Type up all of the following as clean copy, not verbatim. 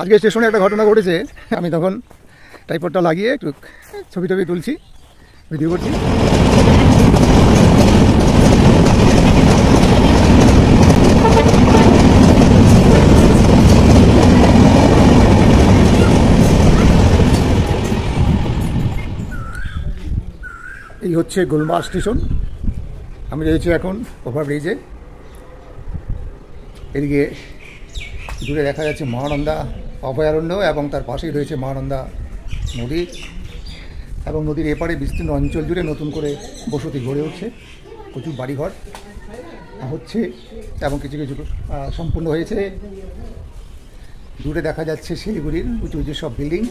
আজকে স্টেশনে একটা ঘটনা ঘটেছে। আমি তখন ট্রাইপডটা লাগিয়ে একটু ছবি টবি তুলছি, ভিডিও করছি। এই হচ্ছে গুলমার্গ স্টেশন। আমি রয়েছি এখন ওভারব্রিজে। এদিকে দূরে দেখা যাচ্ছে মহানন্দা অভয়ারণ্য এবং তার পাশেই রয়েছে মহানন্দা নদী, এবং নদীর এপারে বিস্তীর্ণ অঞ্চল জুড়ে নতুন করে বসতি গড়ে উঠছে, প্রচুর বাড়িঘর হচ্ছে এবং কিছু কিছু সম্পূর্ণ হয়েছে। দূরে দেখা যাচ্ছে শিলিগুড়ির উঁচু উঁচু সব বিল্ডিং।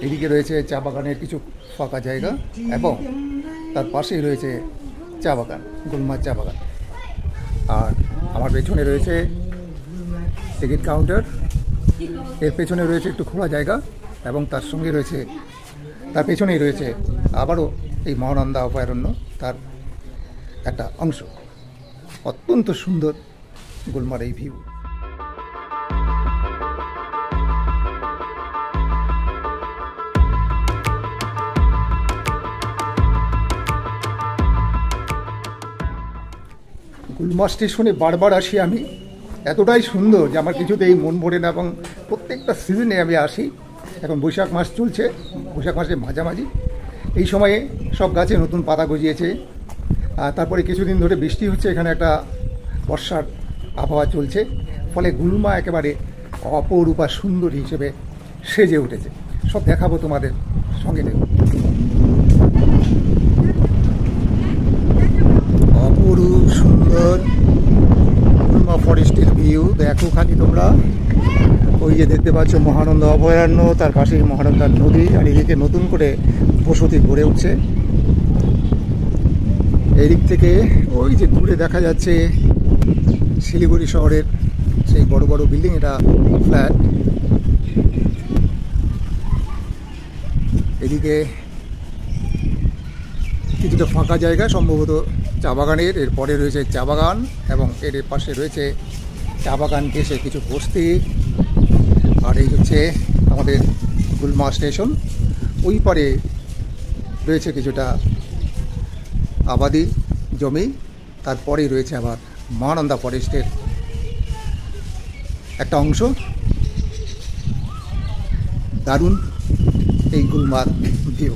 এদিকে রয়েছে চা বাগানের কিছু ফাঁকা জায়গা এবং তার পাশেই রয়েছে চা বাগান, গুলমার্গ চা বাগান। আর আমার পেছনে রয়েছে টিকিট কাউন্টার, এর পেছনে রয়েছে একটু খোলা জায়গা এবং তার সঙ্গে রয়েছে, তার পেছনেই রয়েছে আবারও এই মহানন্দা অভয়ারণ্য, তার একটা অংশ। অত্যন্ত সুন্দর গুলমার্গ এই ভিউ। গুলমার্গ স্টেশনে বারবার আসি আমি, এতটাই সুন্দর যে আমার কিছুতেই মন ভরে না, এবং প্রত্যেকটা সিজনে আমি আসি। এখন বৈশাখ মাস চলছে, বৈশাখ মাসের মাঝামাঝি, এই সময়ে সব গাছে নতুন পাতা গজিয়েছে। তারপরে কিছুদিন ধরে বৃষ্টি হচ্ছে, এখানে একটা বর্ষার আবহাওয়া চলছে, ফলে গুলমার্গ একেবারে অপরূপা সুন্দরী হিসেবে সেজে উঠেছে। সব দেখাবো তোমাদের, সঙ্গে দেখো। অপরূপ সুন্দর গুলমার্গ ফরেস্টের ভিউ দেখো খালি তোমরা। ওই যে দেখতে পাচ্ছ মহানন্দা অভয়ারণ্য, তার পাশে মহানন্দা নদী, আর এদিকে নতুন করে বসতি গড়ে উঠছে। এদিক থেকে ওই যে দূরে দেখা যাচ্ছে শিলিগুড়ি শহরের সেই বড় বড় বিল্ডিং, এটা ফ্ল্যাট। এদিকে কিছুটা ফাঁকা জায়গা, সম্ভবত চা বাগানের। এরপরে রয়েছে চা বাগান এবং এর পাশে রয়েছে চা বাগান ঘেঁষে কিছু বস্তি। আর এই হচ্ছে আমাদের গুলমার্গ স্টেশন। ওই পারে রয়েছে কিছুটা আবাদি জমি, তারপরেই রয়েছে আবার মহানন্দা ফরেস্টের একটা অংশ। দারুণ এই গুলমার্গ ভিউ।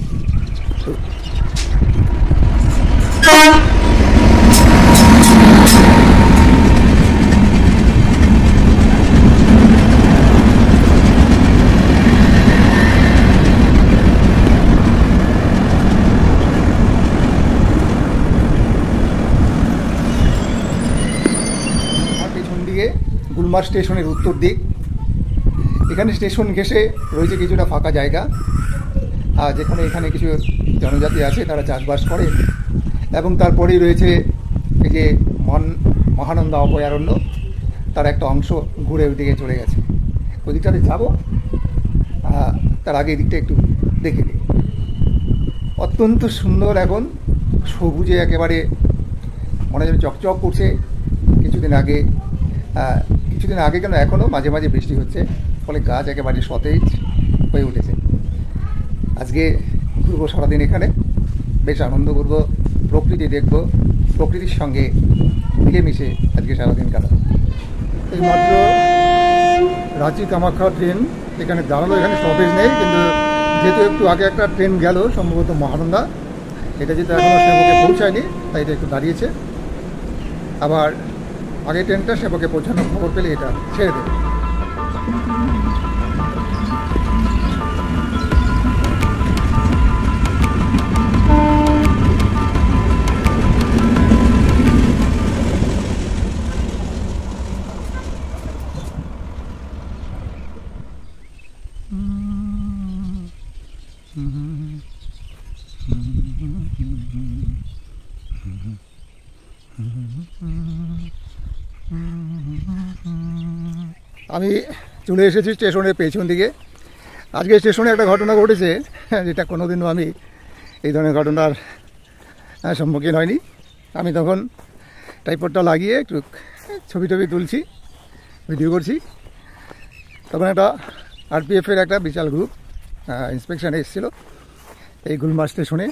গুলমার্গ স্টেশনের উত্তর দিক, এখানে স্টেশন ঘেঁষে রয়েছে কিছুটা ফাঁকা জায়গা, যেখানে এখানে কিছু জনজাতি আছে, তারা চাষবাস করে। এবং তারপরেই রয়েছে এই যে মহানন্দা অভয়ারণ্য, তার একটা অংশ ঘুরে ওই দিকে চলে গেছে। ওই দিকটাতে যাবো, তার আগে এই দিকটা একটু দেখে নিই। অত্যন্ত সুন্দর, এখন সবুজে একেবারে মনে যেন চকচক করছে। কিছুদিন আগে কেন এখনও মাঝে মাঝে বৃষ্টি হচ্ছে, ফলে গাছ একেবারে সতেজ হয়ে উঠেছে। আজকে ঘুরবো সারাদিন এখানে, বেশ আনন্দ করবো, প্রকৃতি দেখবো, প্রকৃতির সঙ্গে মিলেমিশে আজকে সারাদিন কাটাবো। এইমাত্র রাঁচি কামাখ্যা ট্রেন এখানে দাঁড়ালো, এখানে স্টপেজ নেই, কিন্তু যেহেতু একটু আগে একটা ট্রেন গেল সম্ভবত মহানন্দা, এটা যেহেতু এখনও সেবকে পৌঁছায়নি তাই এটা একটু দাঁড়িয়েছে। আবার আগের ট্রেনটা সেবকে পৌঁছানোর খবর পেলে এটা ছেড়ে দেবে। আমি চলে এসেছি স্টেশনের পেছন দিকে। আজকে স্টেশনে একটা ঘটনা ঘটেছে, যেটা কোনোদিনও আমি এই ধরনের ঘটনার সম্মুখীন হয়নি। আমি তখন ট্রাইপডটা লাগিয়ে একটু ছবি টবি তুলছি, ভিডিও করছি। তখন একটা আরপিএফের একটা বিশাল গ্রুপ ইন্সপেকশানে এসেছিল এই গুলমার্গ স্টেশনে।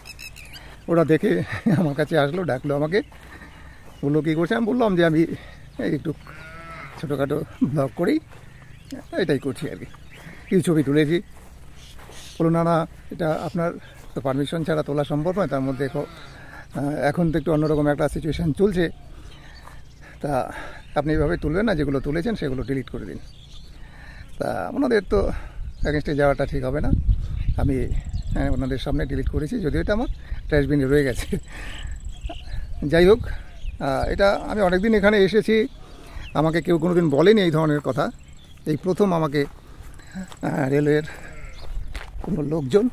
ওরা দেখে আমার কাছে আসলো, ডাকলো আমাকে, বললো কী করছে। আমি বললাম যে আমি একটু ছোটোখাটো ব্লগ করি, এটাই করছি আর কি, কিছু ছবি তুলেছি। বললো না না, এটা আপনার তো পারমিশন ছাড়া তোলা সম্ভব নয়, তার মধ্যে এখন তো একটু অন্যরকম একটা সিচুয়েশান চলছে, তা আপনি এভাবে তুলবেন না, যেগুলো তুলেছেন সেগুলো ডিলিট করে দিন। তা ওনাদের তো অ্যাগেনস্টে যাওয়াটা ঠিক হবে না, আমি ওনাদের সামনে ডিলিট করেছি, যদিও এটা আমার ট্র্যাশবিনে রয়ে গেছে। যাই হোক, এটা আমি অনেকদিন এখানে এসেছি, আমাকে কেউ কোনো দিন বলেনি এই ধরনের কথা, এই প্রথম আমাকে রেলওয়ের কোনো লোকজন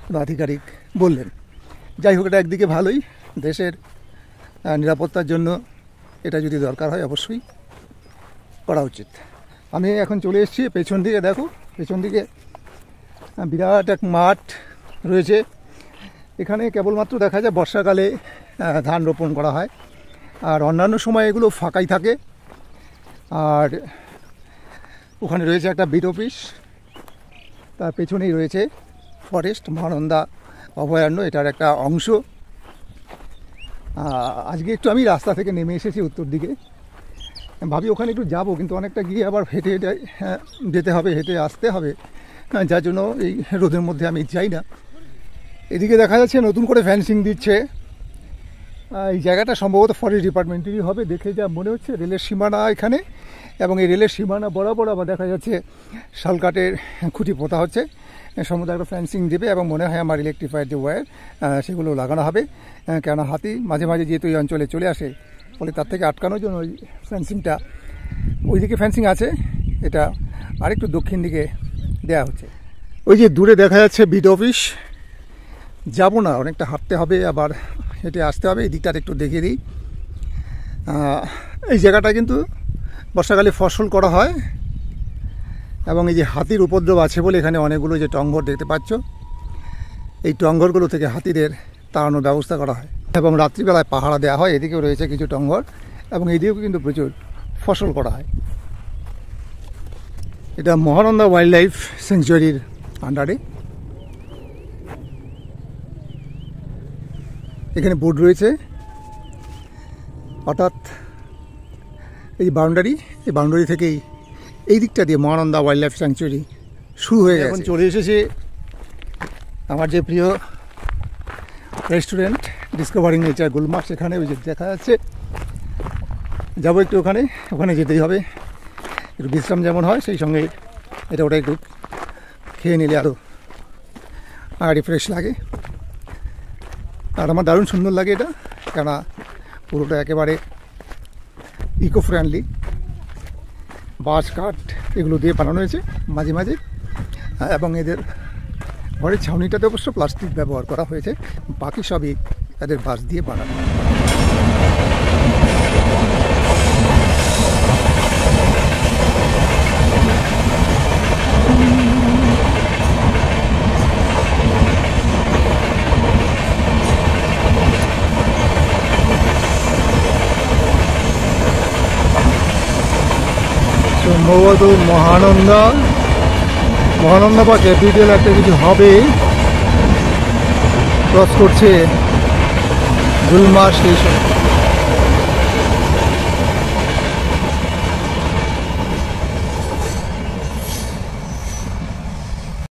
কোনো আধিকারিক বললেন। যাই হোক, এটা একদিকে ভালোই, দেশের নিরাপত্তার জন্য এটা যদি দরকার হয় অবশ্যই করা উচিত। আমি এখন চলে এসেছি পেছন দিকে, দেখো পেছন দিকে বিরাট এক মাঠ রয়েছে। এখানে কেবলমাত্র দেখা যায় বর্ষাকালে ধান রোপণ করা হয়, আর অন্যান্য সময় এগুলো ফাঁকাই থাকে। আর ওখানে রয়েছে একটা বিট অফিস, তার পেছনেই রয়েছে ফরেস্ট মহানন্দা অভয়ারণ্য, এটার একটা অংশ। আজকে একটু আমি রাস্তা থেকে নেমে এসেছি উত্তর দিকে, ভাবি ওখানে একটু যাবো, কিন্তু অনেকটা গিয়ে আবার হেঁটে হেঁটে যেতে হবে, হেঁটে আসতে হবে, যার জন্য এই রোদের মধ্যে আমি যাই না। এদিকে দেখা যাচ্ছে নতুন করে ফেন্সিং দিচ্ছে, এই জায়গাটা সম্ভবত ফরেস্ট ডিপার্টমেন্টেরই হবে, দেখে যা মনে হচ্ছে। রেলের সীমানা এখানে, এবং এই রেলের সীমানা বরাবর আবার দেখা যাচ্ছে শালকাঠের খুঁটি পোতা হচ্ছে, সমুদ্র একটা ফেন্সিং দেবে, এবং মনে হয় আমার ইলেকট্রিফায়ার যে ওয়্যার সেগুলো লাগানো হবে, কেননা হাতি মাঝে মাঝে যেহেতু এই অঞ্চলে চলে আসে, ফলে তার থেকে আটকানোর জন্য ওই ফেন্সিংটা, ওইদিকে ফেন্সিং আছে, এটা আরেকটু দক্ষিণ দিকে দেয়া হচ্ছে। ওই যে দূরে দেখা যাচ্ছে বিট অফিস, যাবো না, অনেকটা হাঁটতে হবে, আবার হেঁটে আসতে হবে। এই দিকটা একটু দেখিয়ে দিই। এই জায়গাটা কিন্তু বর্ষাকালে ফসল করা হয়, এবং এই যে হাতির উপদ্রব আছে বলে এখানে অনেকগুলো যে টংঘর দেখতে পাচ্ছ, এই টংঘরগুলো থেকে হাতিদের তাড়ানোর ব্যবস্থা করা হয়, এবং রাত্রিবেলায় পাহারা দেওয়া হয়। এদিকেও রয়েছে কিছু টংঘর, এবং এইদিকেও কিন্তু প্রচুর ফসল করা হয়। এটা মহানন্দা ওয়াইল্ড লাইফ স্যাংচুয়ারির আন্ডারে। এখানে বোর্ড রয়েছে, অর্থাৎ এই বাউন্ডারি থেকেই এই দিকটা দিয়ে মহানন্দা ওয়াইল্ড লাইফ স্যাংচুয়ারি শুরু হয়ে গেছে। এখন চলে এসেছি আমার যে প্রিয় রেস্টুরেন্ট ডিসকভারিং নেচার গুলমার্গ, সেখানে ওই যে দেখা যাচ্ছে, যাবো একটু ওখানে যেতেই হবে, একটু বিশ্রাম যেমন হয় সেই সঙ্গে এটা ওটা একটু খেয়ে নিলে আরও রিফ্রেশ লাগে। আর আমার দারুণ সুন্দর লাগে এটা, কেননা পুরোটা একেবারে ইকো ফ্রেন্ডলি, বাঁশ কাঠ এগুলো দিয়ে বানানো হয়েছে মাঝে মাঝে, এবং এদের ঘরের ছাউনিটাতে অবশ্য প্লাস্টিক ব্যবহার করা হয়েছে, বাকি সবই তাদের বাঁশ দিয়ে বানানো। সম্ভবত মহানন্দা বা ক্যাপিটাল একটা কিছু হবে, ক্রস করছে গুলমার্গ স্টেশন।